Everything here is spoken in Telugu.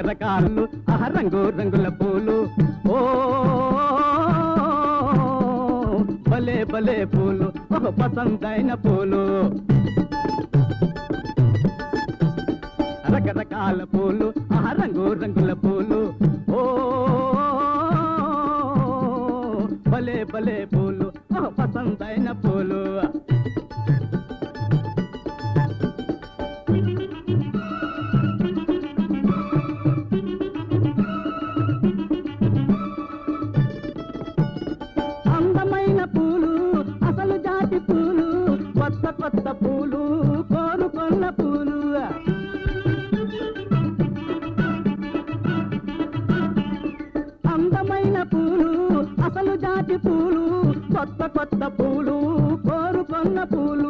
రకరకాలు రంగు రంగుల పూలు ఓ భలే భలే పూలు ఓ పసందైన పూలు రకరకాల పూలు రంగు రంగుల పూలు ఓ భలే భలే పూలు ఓ పసందైన పూలు అందమైన పూలు అసలు జాతి పూలు కొత్త కొత్త పూలు కోరుకొన్న పూలు అందమైన పూలు అసలు జాతి పూలు కొత్త కొత్త పూలు కోరుకొన్న పూలు